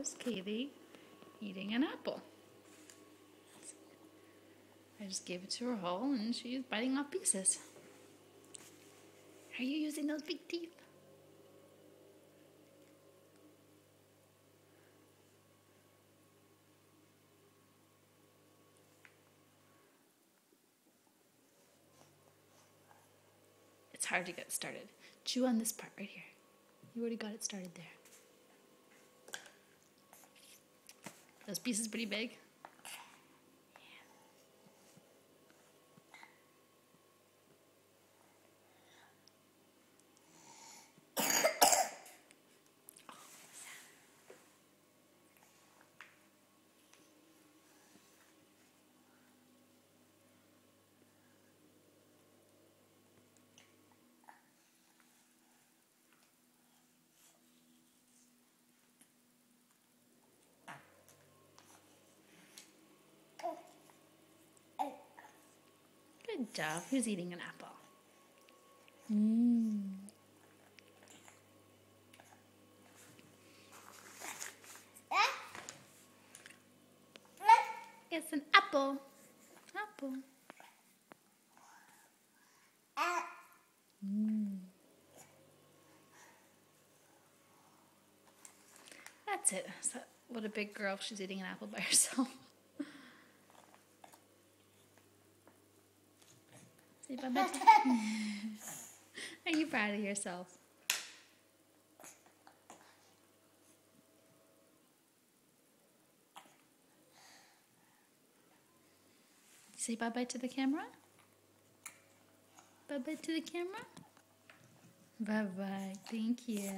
There's Kaylee eating an apple. I just gave it to her whole and she's biting off pieces. Are you using those big teeth? It's hard to get started. Chew on this part right here. You already got it started there. Those pieces pretty big. Good job. Who's eating an apple? It's an apple. Apple. That's it. So, what a big girl. She's eating an apple by herself. Say bye-bye. Are you proud of yourself? Say bye-bye to the camera. Bye-bye to the camera. Bye-bye. Thank you.